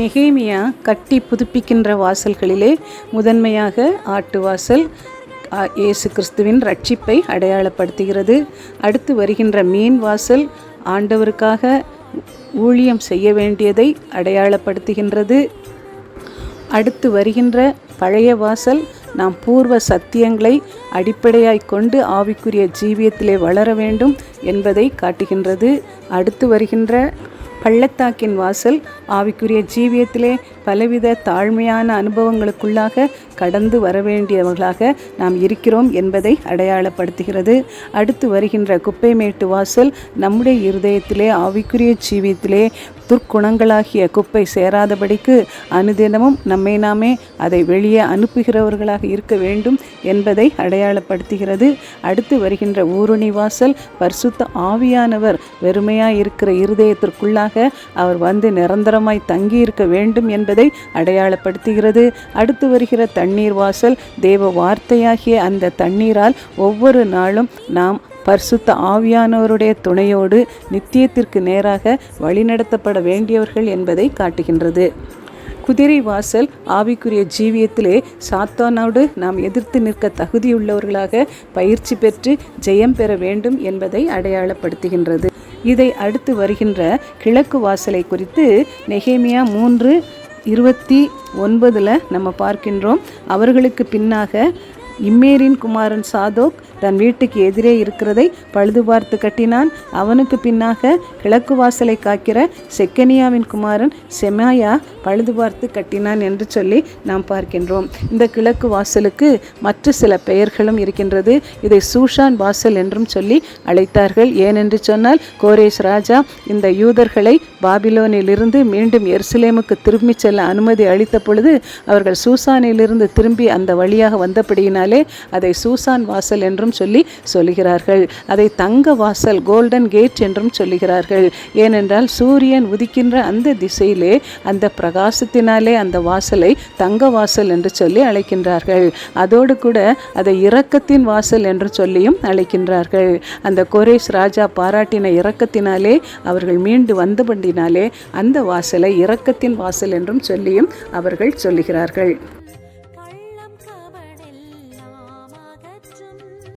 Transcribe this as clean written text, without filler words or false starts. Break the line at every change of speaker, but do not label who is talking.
நெகேமியா கட்டி புதுப்பிக்கின்ற வாசல்களிலே முதன்மையாக ஆட்டு வாசல் இயேசு கிறிஸ்துவின் ரட்சிப்பை அடையாளப்படுத்துகிறது. அடுத்து வருகின்ற மீன் வாசல் ஆண்டவருக்காக ஊழியம் செய்ய வேண்டியதை அடையாளப்படுத்துகின்றது. அடுத்து வருகின்ற பழைய வாசல் நாம் பூர்வ சத்தியங்களை அடிப்படையாய் கொண்டு ஆவிக்குரிய ஜீவியத்திலே வளர வேண்டும் என்பதை காட்டுகின்றது. அடுத்து வருகின்ற பள்ளத்தாக்கின் வாசல் ஆவிக்குரிய ஜீவியத்திலே பலவித தாழ்மையான அனுபவங்களுக்குள்ளாக கடந்து வர வேண்டியவர்களாக நாம் இருக்கிறோம் என்பதை அடையாளப்படுத்துகிறது. அடுத்து வருகின்ற குப்பைமேட்டு வாசல் நம்முடைய இருதயத்திலே ஆவிக்குரிய ஜீவியத்திலே துர்க்குணங்களாகிய குப்பை சேராதபடிக்கு அனுதினமும் நம்மை நாமே அதை வெளியே அனுப்புகிறவர்களாக இருக்க வேண்டும் என்பதை அடையாளப்படுத்துகிறது. அடுத்து வருகின்ற ஊருணி வாசல் பரிசுத்த ஆவியானவர் வெறுமையாய் இருக்கிற இருதயத்திற்குள்ளாக அவர் வந்து நிரந்தரமாய் தங்கி இருக்க வேண்டும் என்பதை அடையாளப்படுத்துகிறது. அடுத்து வருகிற தண்ணீர் வாசல் தேவ வார்த்தையாகிய அந்த தண்ணீரால் ஒவ்வொரு நாளும் நாம் பரிசுத்த ஆவியானவருடைய துணையோடு நித்தியத்திற்கு நேராக வழிநடத்தப்பட வேண்டியவர்கள் என்பதை காட்டுகின்றது. குதிரை வாசல் ஆவிக்குரிய ஜீவியத்திலே சாத்தானோடு நாம் எதிர்த்து நிற்க தகுதியுள்ளவர்களாக பயிற்சி பெற்று ஜெயம் பெற வேண்டும் என்பதை அடையாளப்படுத்துகின்றது. இதை அடுத்து வருகின்ற கிழக்கு வாசலை குறித்து நெகேமியா 3:29 நம்ம பார்க்கின்றோம். அவர்களுக்கு பின்னாக இம்மேரின் குமாரன் சாதோக் தன் வீட்டுக்கு எதிரே இருக்கிறதை பழுது பார்த்து கட்டினான். அவனுக்கு பின்னாக கிழக்கு வாசலை காக்கிற செக்கனியாவின் குமாரன் செமாயா பழுது பார்த்து கட்டினான் என்று சொல்லி நாம் பார்க்கின்றோம். இந்த கிழக்கு வாசலுக்கு மற்ற சில பெயர்களும் இருக்கின்றது. இதை சூஷான் வாசல் என்றும் சொல்லி அழைத்தார்கள். ஏனென்று சொன்னால் கோரேஸ் ராஜா இந்த யூதர்களை பாபிலோனிலிருந்து மீண்டும் எருசலேமுக்கு திரும்பி செல்ல அனுமதி அளித்த பொழுது அவர்கள் சூசானிலிருந்து திரும்பி அந்த வழியாக வந்தபடியினாலே அதை சூசான் வாசல் என்றும் சொல்லி சொல்லுகிறார்கள். அதை தங்க வாசல் கோல்டன் கேட் என்றும் சொல்லுகிறார்கள். ஏனென்றால் சூரியன் உதிக்கின்ற அந்த திசையிலே அந்த பிரகாசத்தினாலே அந்த வாசலை தங்க வாசல் என்று சொல்லி அழைக்கின்றார்கள். அதோடு கூட அதை இரக்கத்தின் வாசல் என்று சொல்லியும் அழைக்கின்றார்கள். அந்த கோரேஸ் ராஜா பாராட்டின இரக்கத்தினாலே அவர்கள் மீண்டு வந்தபடினாலே அந்த வாசலை இரக்கத்தின் வாசல் என்றும் சொல்லியும் அவர்கள் சொல்லுகிறார்கள்.